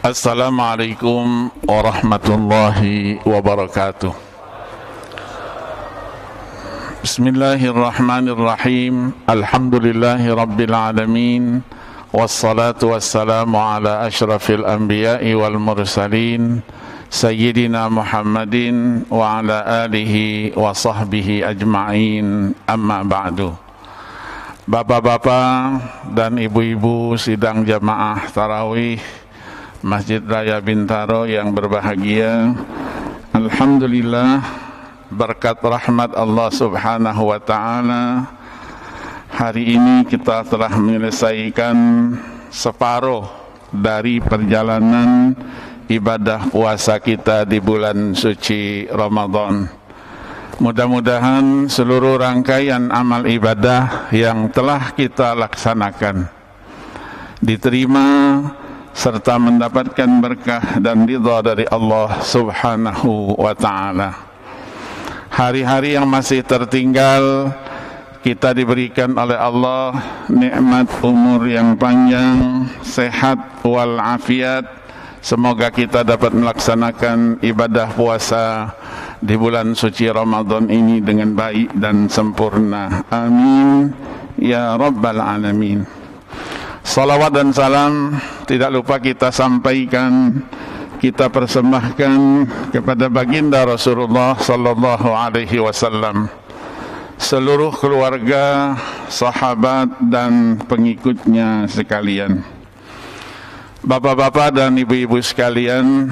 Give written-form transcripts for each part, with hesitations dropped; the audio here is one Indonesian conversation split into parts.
Assalamualaikum warahmatullahi wabarakatuh. Bismillahirrahmanirrahim. Alhamdulillahi rabbil alamin. Wassalatu wassalamu ala ashrafil anbiya'i wal mursalin Sayyidina Muhammadin wa ala alihi wa sahbihi ajma'in. Amma ba'du. Bapak-bapak dan ibu-ibu sidang jamaah tarawih Masjid Raya Bintaro yang berbahagia, alhamdulillah berkat rahmat Allah Subhanahu wa taala, hari ini kita telah menyelesaikan separuh dari perjalanan ibadah puasa kita di bulan suci Ramadan. Mudah-mudahan seluruh rangkaian amal ibadah yang telah kita laksanakan diterima serta mendapatkan berkah dan ridha dari Allah Subhanahu wa ta'ala. Hari-hari yang masih tertinggal, kita diberikan oleh Allah nikmat umur yang panjang, sehat wal afiat. Semoga kita dapat melaksanakan ibadah puasa di bulan suci Ramadan ini dengan baik dan sempurna. Amin ya rabbal alamin. Salawat dan salam tidak lupa kita sampaikan, kita persembahkan kepada baginda Rasulullah sallallahu alaihi wasallam, seluruh keluarga, sahabat dan pengikutnya sekalian. Bapak-bapak dan ibu-ibu sekalian,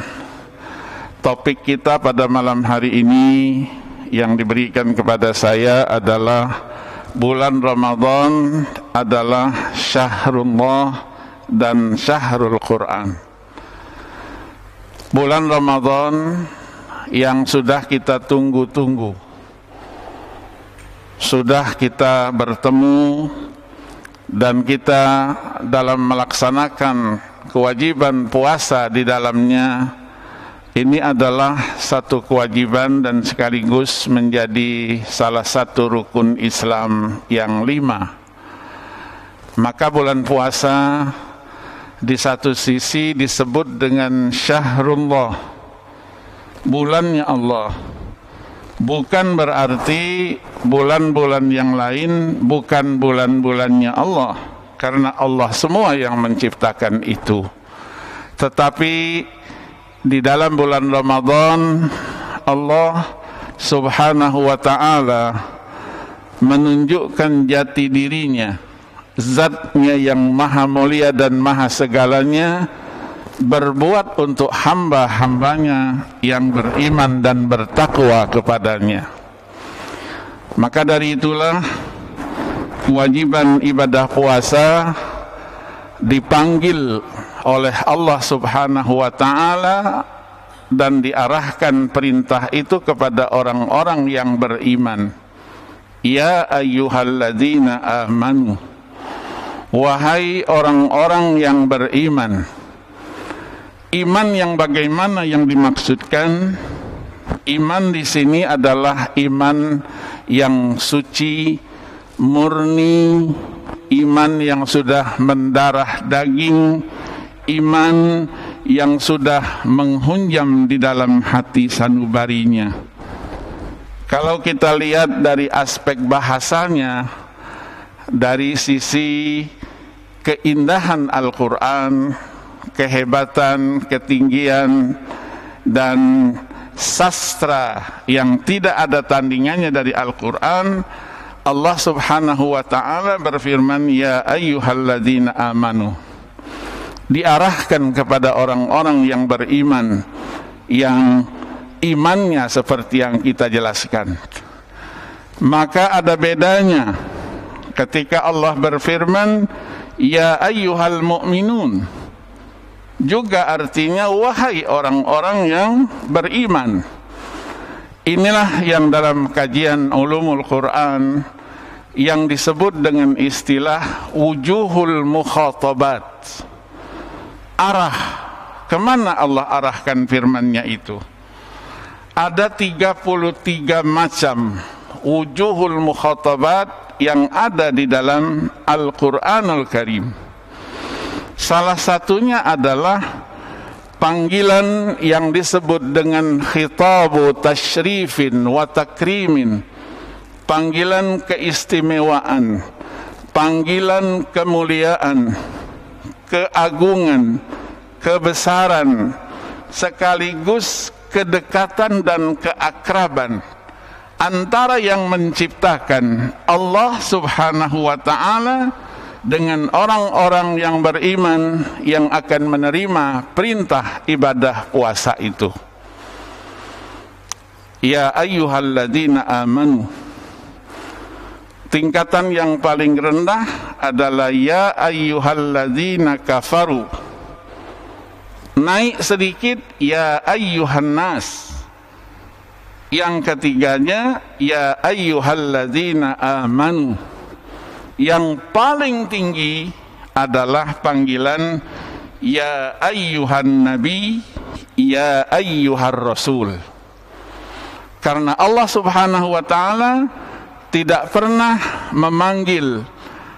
topik kita pada malam hari ini yang diberikan kepada saya adalah bulan Ramadan adalah syahrullah dan syahrul Quran. Bulan Ramadan yang sudah kita tunggu-tunggu, sudah kita bertemu dan kita dalam melaksanakan kewajiban puasa di dalamnya. Ini adalah satu kewajiban dan sekaligus menjadi salah satu rukun Islam yang 5. Maka bulan puasa di satu sisi disebut dengan syahrullah, bulannya Allah. Bukan berarti bulan-bulan yang lain bukan bulan-bulannya Allah, karena Allah semua yang menciptakan itu. Tetapi di dalam bulan Ramadan, Allah Subhanahu wa ta'ala menunjukkan jati dirinya, zatnya yang maha mulia dan maha segalanya, berbuat untuk hamba-hambanya yang beriman dan bertakwa kepadanya. Maka dari itulah kewajiban ibadah puasa dipanggil oleh Allah Subhanahu wa ta'ala dan diarahkan perintah itu kepada orang-orang yang beriman. Ya ayyuhalladzina amanu, wahai orang-orang yang beriman. Iman yang bagaimana yang dimaksudkan? Iman di sini adalah iman yang suci, murni, iman yang sudah mendarah daging, iman yang sudah menghunjam di dalam hati sanubarinya. Kalau kita lihat dari aspek bahasanya, dari sisi keindahan Al-Quran, kehebatan, ketinggian, dan sastra yang tidak ada tandingannya dari Al-Quran, Allah Subhanahu wa ta'ala berfirman, ya ayyuhalladzina amanu, diarahkan kepada orang-orang yang beriman, yang imannya seperti yang kita jelaskan. Maka ada bedanya ketika Allah berfirman ya ayyuhal mu'minun, juga artinya wahai orang-orang yang beriman. Inilah yang dalam kajian ulumul Quran yang disebut dengan istilah wujuhul mukhatabat. Arah, kemana Allah arahkan firman-Nya itu? Ada 33 macam wujuhul mukhatabat yang ada di dalam Al-Quranul Karim. Salah satunya adalah panggilan yang disebut dengan khitabu tasyrifin wa takrimin, panggilan keistimewaan, panggilan kemuliaan, keagungan, kebesaran, sekaligus kedekatan dan keakraban antara yang menciptakan Allah Subhanahu wa ta'ala dengan orang-orang yang beriman yang akan menerima perintah ibadah puasa itu. Ya ayyuhalladzina amanu, tingkatan yang paling rendah adalah ya ayyuhalladzina kafaru. Naik sedikit ya ayyuhan nas. Yang ketiganya ya ayyuhalladzina amanu. Yang paling tinggi adalah panggilan ya ayyuhan nabi, ya ayyuhar rasul. Karena Allah Subhanahu wa ta'ala tidak pernah memanggil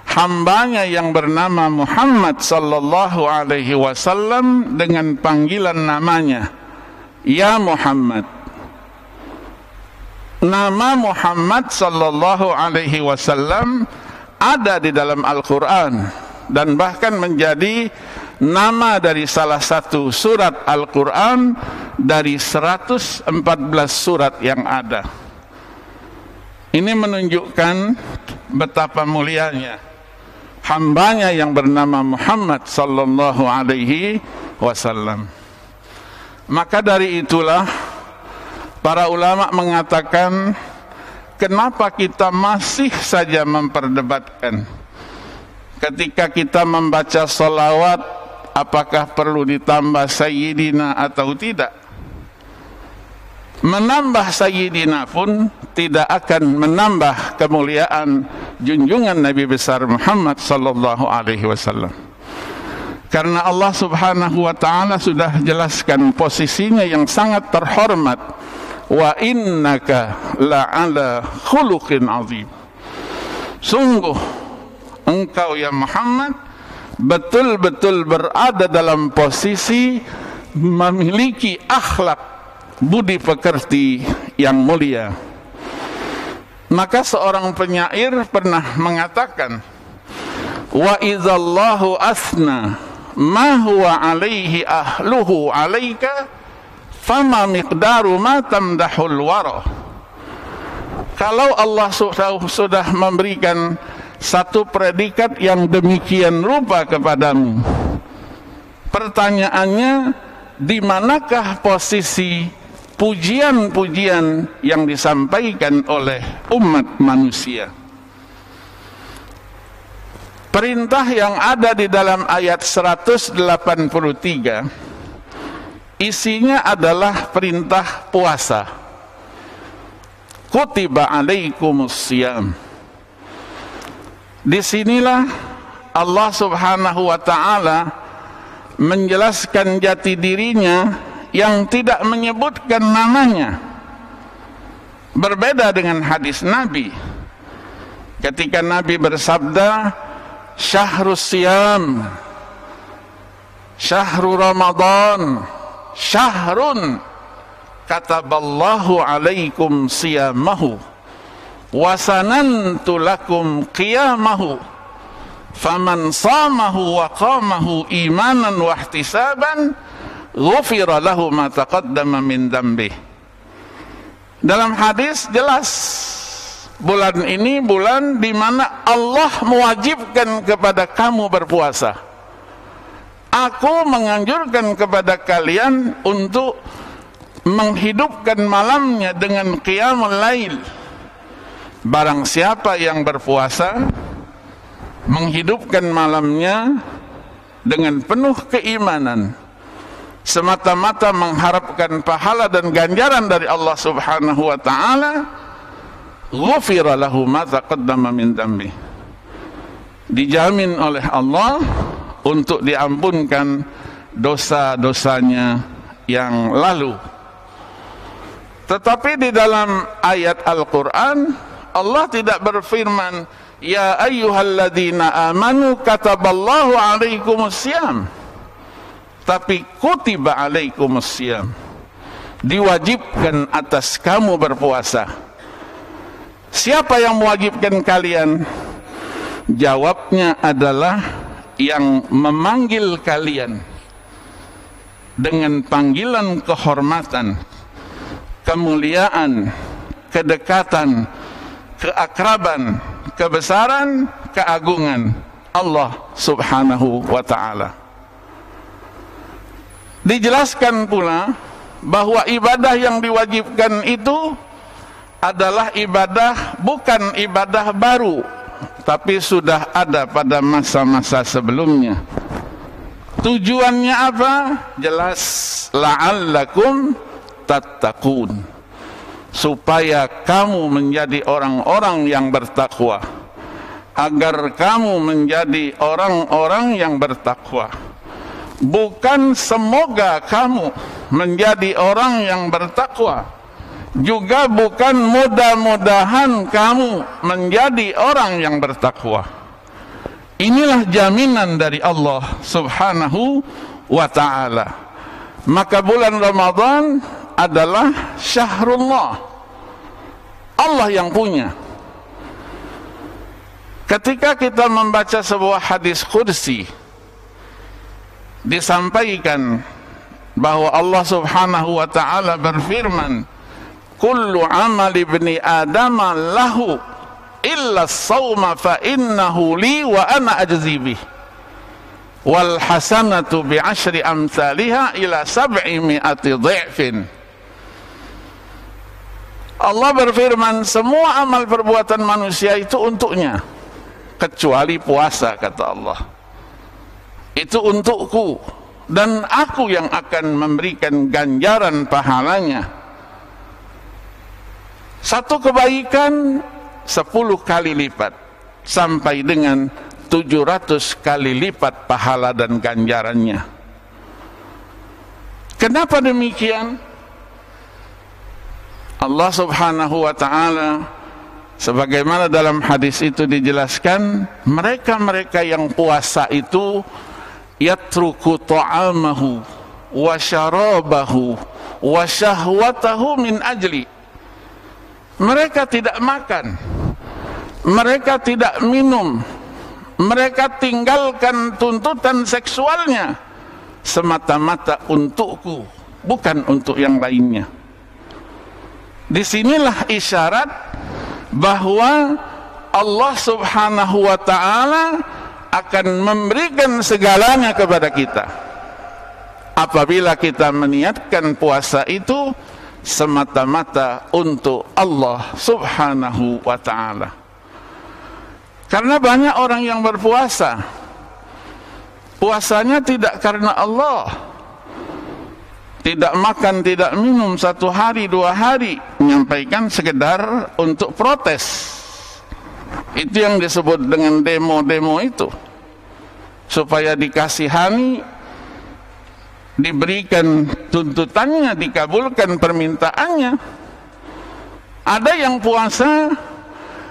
hambanya yang bernama Muhammad sallallahu alaihi wasallam dengan panggilan namanya, ya Muhammad. Nama Muhammad sallallahu alaihi wasallam ada di dalam Al-Quran dan bahkan menjadi nama dari salah satu surat Al-Quran dari 114 surat yang ada. Ini menunjukkan betapa mulianya hambanya yang bernama Muhammad sallallahu alaihi wasallam. Maka dari itulah para ulama mengatakan, kenapa kita masih saja memperdebatkan ketika kita membaca salawat, apakah perlu ditambah sayyidina atau tidak? Menambah sayyidina pun tidak akan menambah kemuliaan junjungan Nabi besar Muhammad sallallahu alaihi wasallam. Karena Allah Subhanahu wa ta'ala sudah jelaskan posisinya yang sangat terhormat. Wa innaka la'ala khuluqin azim. Sungguh engkau ya Muhammad betul-betul berada dalam posisi memiliki akhlak budi pekerti yang mulia. Maka seorang penyair pernah mengatakan, wa idzallahu asna ma huwa alaihi ahluhu alaika fama miqdaru ma tamdahul wara. Kalau Allah sudah memberikan satu predikat yang demikian rupa kepadamu, pertanyaannya, di manakah posisi pujian-pujian yang disampaikan oleh umat manusia? Perintah yang ada di dalam ayat 183 isinya adalah perintah puasa. Kutiba alaikumus syiyam. Disinilah Allah Subhanahu wa ta'ala menjelaskan jati dirinya yang tidak menyebutkan namanya. Berbeda dengan hadis Nabi ketika Nabi bersabda, syahrus siyam, syahru Ramadan, syahrun kataballahu alaikum siyamahu wasanantu lakum qiyamahu faman samahu wa qamahu imanan wa ihtisaban ghufira lahu ma taqaddama min dhanbi. Dalam hadis jelas bulan ini bulan di mana Allah mewajibkan kepada kamu berpuasa. Aku menganjurkan kepada kalian untuk menghidupkan malamnya dengan qiyamul lail. Barang siapa yang berpuasa menghidupkan malamnya dengan penuh keimanan, semata-mata mengharapkan pahala dan ganjaran dari Allah Subhanahu wa ta'ala, ghufira lahu ma taqaddama min dhanbi. Dijamin oleh Allah untuk diampunkan dosa-dosanya yang lalu. Tetapi di dalam ayat Al-Quran Allah tidak berfirman, ya ayyuhalladzina amanu kataballahu alaikumus syiyam. tapi kutiba alaikumusiyam, diwajibkan atas kamu berpuasa. Siapa yang mewajibkan kalian? Jawabnya adalah yang memanggil kalian dengan panggilan kehormatan, kemuliaan, kedekatan, keakraban, kebesaran, keagungan Allah subhanahu wa ta'ala. Dijelaskan pula bahwa ibadah yang diwajibkan itu adalah ibadah, bukan ibadah baru, tapi sudah ada pada masa-masa sebelumnya. Tujuannya apa? Jelas, la'allakum tattaqun, supaya kamu menjadi orang-orang yang bertakwa, agar kamu menjadi orang-orang yang bertakwa. Bukan semoga kamu menjadi orang yang bertakwa, juga bukan mudah-mudahan kamu menjadi orang yang bertakwa. Inilah jaminan dari Allah subhanahu wa ta'ala. Maka bulan Ramadan adalah syahrullah, Allah yang punya. Ketika kita membaca sebuah hadis qudsi, disampaikan bahwa Allah subhanahu wa ta'ala berfirman, kullu amal ibni adam lahu illa as-sawma fa innahu li wa ana ajzi bih wal hasanatu bi asyri amsalha ila 700 dha'fin. Allah berfirman, semua amal perbuatan manusia itu untuknya kecuali puasa, kata Allah. Itu untukku, dan aku yang akan memberikan ganjaran pahalanya. Satu kebaikan 10 kali lipat, sampai dengan 700 kali lipat pahala dan ganjarannya. Kenapa demikian? Allah subhanahu wa ta'ala, sebagaimana dalam hadis itu dijelaskan, mereka-mereka yang puasa itu yatruku ta'amahu wa syarabahu wa syahwatahu min ajli. Mereka tidak makan, mereka tidak minum, mereka tinggalkan tuntutan seksualnya semata-mata untukku, bukan untuk yang lainnya. Disinilah isyarat bahwa Allah subhanahu wa ta'ala akan memberikan segalanya kepada kita apabila kita meniatkan puasa itu semata-mata untuk Allah subhanahu wa ta'ala. Karena banyak orang yang berpuasa, puasanya tidak karena Allah, tidak makan, tidak minum 1 hari 2 hari, menyampaikan sekedar untuk protes. Itu yang disebut dengan demo-demo itu, supaya dikasihani, diberikan tuntutannya, dikabulkan permintaannya. Ada yang puasa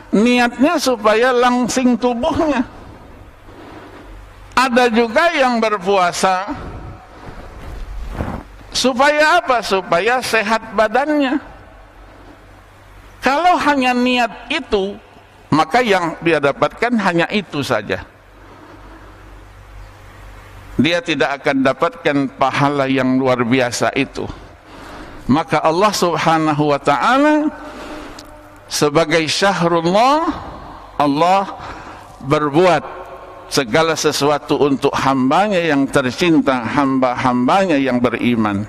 niatnya supaya langsing tubuhnya. Ada juga yang berpuasa supaya apa? Supaya sehat badannya. Kalau hanya niat itu, maka yang dia dapatkan hanya itu saja. Dia tidak akan dapatkan pahala yang luar biasa itu. Maka Allah subhanahu wa ta'ala sebagai syahrullah, Allah berbuat segala sesuatu untuk hambanya yang tercinta, hamba-hambanya yang beriman.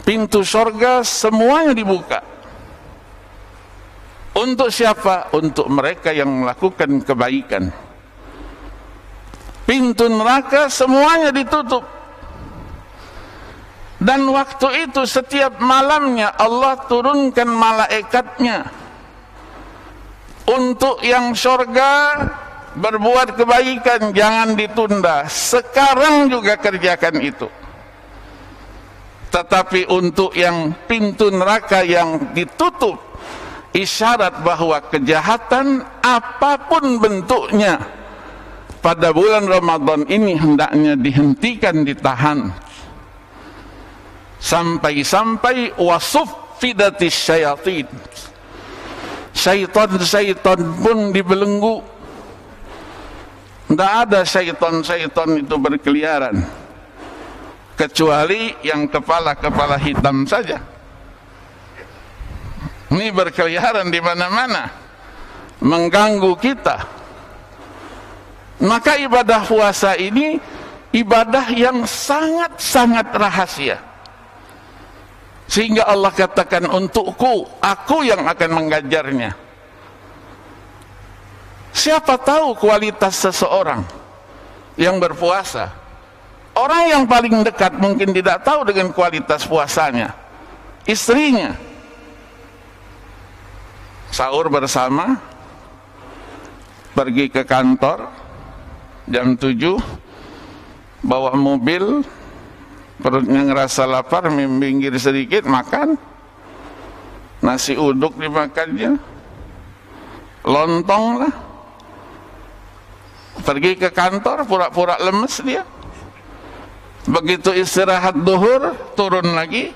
Pintu surga semuanya dibuka. Untuk siapa? Untuk mereka yang melakukan kebaikan. Pintu neraka semuanya ditutup. Dan waktu itu setiap malamnya Allah turunkan malaikatnya untuk yang surga berbuat kebaikan, jangan ditunda, sekarang juga kerjakan itu. Tetapi untuk yang pintu neraka yang ditutup, isyarat bahwa kejahatan apapun bentuknya, pada bulan Ramadan ini hendaknya dihentikan, ditahan, sampai-sampai wasuffidatis syayatin, syaitan pun dibelenggu. Tidak ada syaitan itu berkeliaran, kecuali yang kepala hitam saja. Ini berkeliaran di mana-mana, mengganggu kita. Maka ibadah puasa ini ibadah yang sangat-sangat rahasia, sehingga Allah katakan, untukku, aku yang akan mengajarnya. Siapa tahu kualitas seseorang yang berpuasa? Orang yang paling dekat mungkin tidak tahu dengan kualitas puasanya. Istrinya sahur bersama, pergi ke kantor jam 7, bawa mobil, perutnya ngerasa lapar, minggir sedikit, makan nasi uduk, dimakannya lontong lah. Pergi ke kantor, pura-pura lemes dia. Begitu istirahat duhur, turun lagi,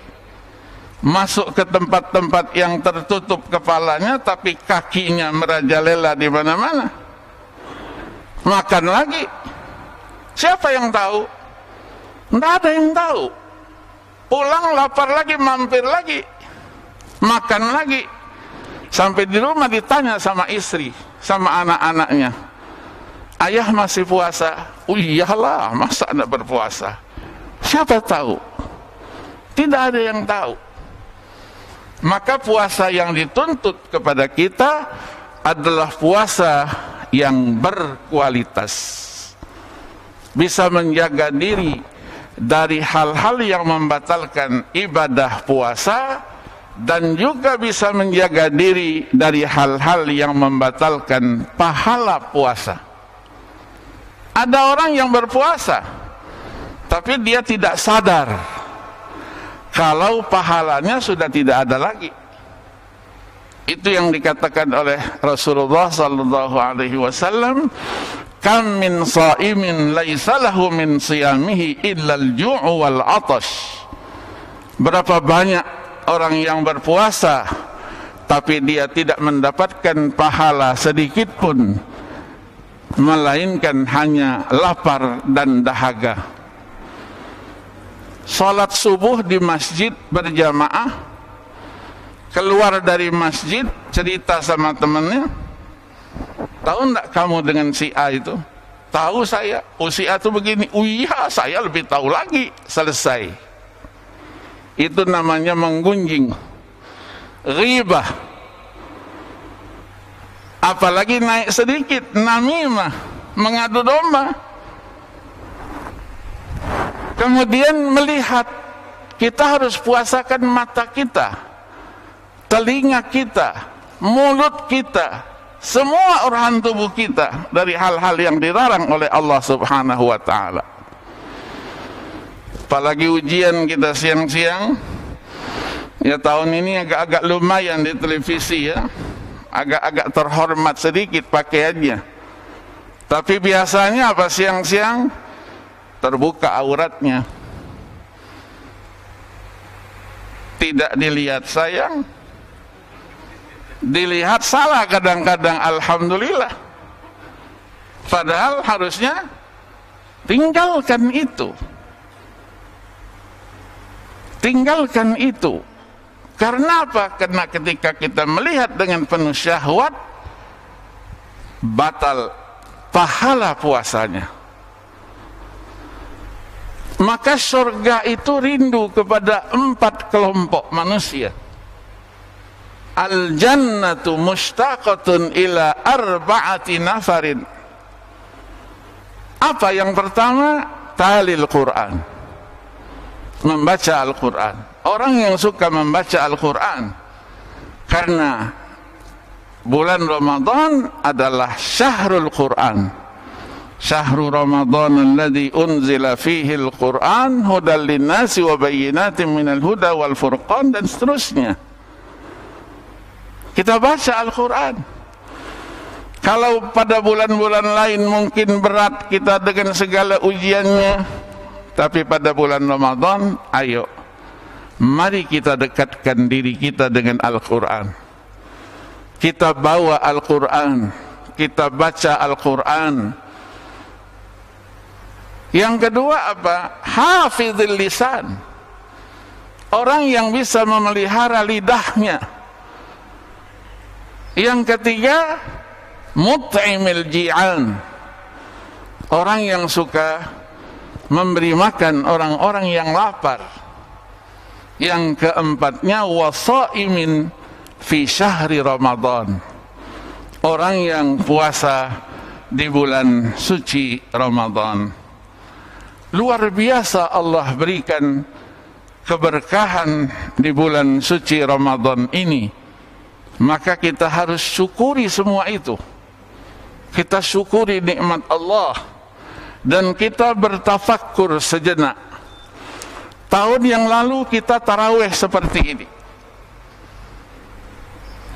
masuk ke tempat-tempat yang tertutup kepalanya, tapi kakinya merajalela di mana-mana. Makan lagi. Siapa yang tahu? Tidak ada yang tahu. Pulang lapar lagi, mampir lagi, makan lagi. Sampai di rumah ditanya sama istri, sama anak-anaknya, ayah masih puasa? Oh iyalah, masa anda berpuasa? Siapa tahu? Tidak ada yang tahu. Maka puasa yang dituntut kepada kita adalah puasa yang berkualitas, bisa menjaga diri dari hal-hal yang membatalkan ibadah puasa, dan juga bisa menjaga diri dari hal-hal yang membatalkan pahala puasa. Ada orang yang berpuasa, tapi dia tidak sadar kalau pahalanya sudah tidak ada lagi. Itu yang dikatakan oleh Rasulullah sallallahu alaihi wasallam, kam min shaimin laisa lahu min siyamihi illa al-ju'u wal 'atash. Berapa banyak orang yang berpuasa tapi dia tidak mendapatkan pahala sedikit pun, melainkan hanya lapar dan dahaga. Salat subuh di masjid berjamaah, keluar dari masjid cerita sama temannya, tahu enggak kamu dengan si A itu? Tahu saya, oh si A itu begini. Oh iya, saya lebih tahu lagi. Selesai. Itu namanya menggunjing, ghibah. Apalagi naik sedikit, namimah, mengadu domba. Kemudian melihat, kita harus puasakan mata kita, telinga kita, mulut kita, semua organ tubuh kita dari hal-hal yang dilarang oleh Allah Subhanahu wa ta'ala. Apalagi ujian kita siang-siang, ya tahun ini agak-agak lumayan di televisi ya, agak-agak terhormat sedikit pakaiannya. Tapi biasanya apa, siang-siang terbuka auratnya, tidak dilihat sayang, dilihat salah kadang-kadang. Alhamdulillah, padahal harusnya tinggalkan itu, tinggalkan itu. Karena apa? Karena ketika kita melihat dengan penuh syahwat, batal pahala puasanya. Maka surga itu rindu kepada 4 kelompok manusia. Al-jannatu mushtaqatun ila 4 nafarin. Apa yang pertama? Talil Quran, membaca Al-Quran. Orang yang suka membaca Al-Quran, karena bulan Ramadan adalah syahrul Quran. Syahrul Ramadan alladzi unzila fihi al-Quran hudal linnasi wa bayyinatin minal huda wal furqan, dan seterusnya. Kita baca Al-Quran Kalau pada bulan-bulan lain mungkin berat kita dengan segala ujiannya, tapi pada bulan Ramadan, ayo, mari kita dekatkan diri kita dengan Al-Quran. Kita bawa Al-Quran, kita baca Al-Quran. Yang kedua apa? Hafizil lisan. Orang yang bisa memelihara lidahnya. Yang ketiga, mut'imil ji'an. Orang yang suka memberi makan orang-orang yang lapar. Yang keempatnya, wasaimin fi syahri Ramadan. Orang yang puasa di bulan suci Ramadan. Luar biasa Allah berikan keberkahan di bulan suci Ramadan ini. Maka kita harus syukuri semua itu. Kita syukuri nikmat Allah dan kita bertafakkur sejenak. Tahun yang lalu kita tarawih seperti ini.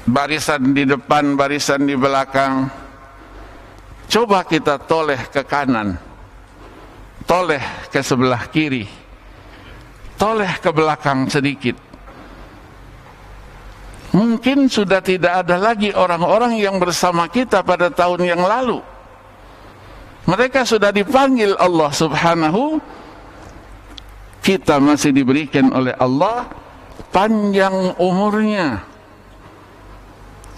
Barisan di depan, barisan di belakang. Coba kita toleh ke kanan, toleh ke sebelah kiri, toleh ke belakang sedikit. Mungkin sudah tidak ada lagi orang-orang yang bersama kita pada tahun yang lalu. Mereka sudah dipanggil Allah Subhanahu. Kita masih diberikan oleh Allah panjang umurnya.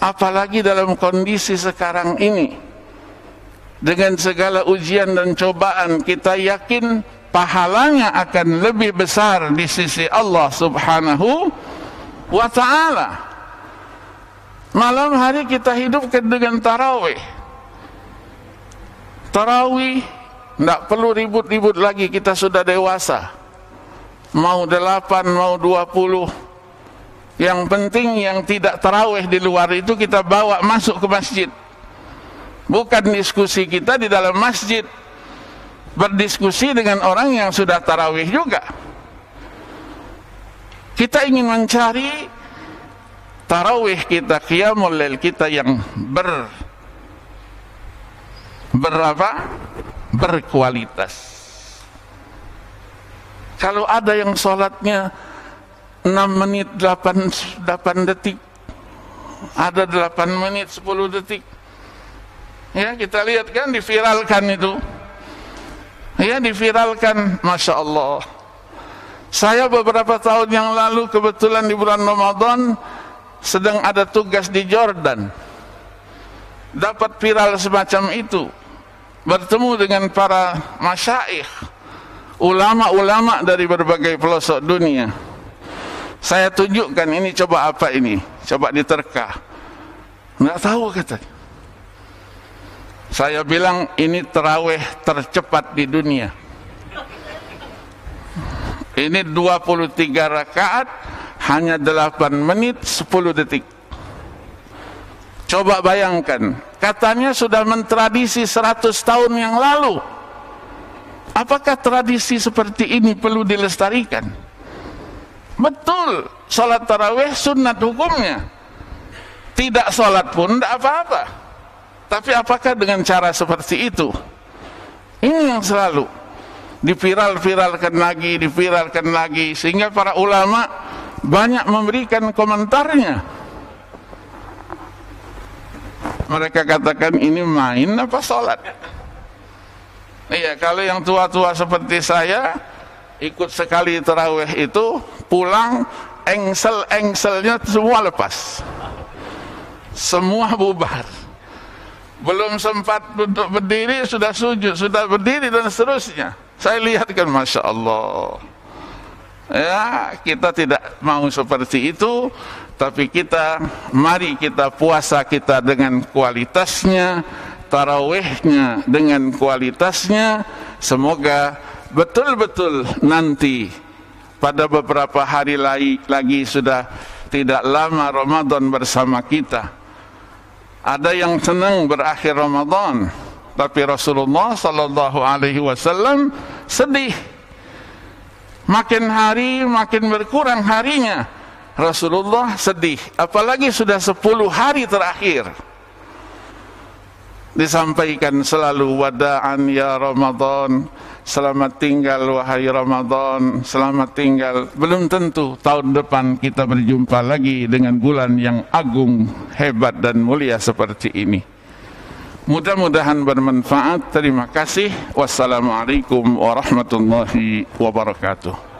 Apalagi dalam kondisi sekarang ini, dengan segala ujian dan cobaan, kita yakin pahalanya akan lebih besar di sisi Allah Subhanahu wa ta'ala. Malam hari kita hidupkan dengan tarawih. Tarawih tidak perlu ribut-ribut lagi, kita sudah dewasa. Mau 8, mau 20. Yang penting yang tidak tarawih di luar itu kita bawa masuk ke masjid. Bukan diskusi kita di dalam masjid, berdiskusi dengan orang yang sudah tarawih juga. Kita ingin mencari tarawih kita, qiyamul lail kita yang berkualitas. Kalau ada yang sholatnya 6 menit 8 detik, ada 8 menit 10 detik. Ya, kita lihat kan, diviralkan itu. Ya, diviralkan, Masya Allah. Saya beberapa tahun yang lalu kebetulan di bulan Ramadan sedang ada tugas di Jordan. Dapat viral semacam itu. Bertemu dengan para masyaikh, ulama-ulama dari berbagai pelosok dunia. Saya tunjukkan, ini coba apa ini? Coba diterka. Nggak tahu katanya. Saya bilang ini tarawih tercepat di dunia. Ini 23 rakaat hanya 8 menit 10 detik. Coba bayangkan, katanya sudah mentradisi 100 tahun yang lalu. Apakah tradisi seperti ini perlu dilestarikan? Betul, salat tarawih sunat hukumnya. Tidak salat pun tidak apa-apa. Tapi apakah dengan cara seperti itu? Ini yang selalu diviralkan lagi, sehingga para ulama banyak memberikan komentarnya. Mereka katakan ini main apa salat? Iya, kalau yang tua-tua seperti saya ikut sekali tarawih itu, pulang engselnya semua lepas, semua bubar. Belum sempat untuk berdiri sudah sujud, sudah berdiri dan seterusnya. Saya lihat kan, Masya Allah. Ya, kita tidak mau seperti itu, tapi mari kita puasa kita dengan kualitasnya, tarawihnya dengan kualitasnya. Semoga betul-betul nanti pada beberapa hari lagi sudah tidak lama Ramadan bersama kita. Ada yang senang berakhir Ramadan, tapi Rasulullah sallallahu alaihi wasallam sedih. Makin hari makin berkurang harinya, Rasulullah sedih. Apalagi sudah 10 hari terakhir. disampaikan selalu wada'an ya Ramadan, selamat tinggal wahai Ramadan, selamat tinggal. Belum tentu tahun depan kita berjumpa lagi dengan bulan yang agung, hebat dan mulia seperti ini. Mudah-mudahan bermanfaat. Terima kasih. Wassalamualaikum warahmatullahi wabarakatuh.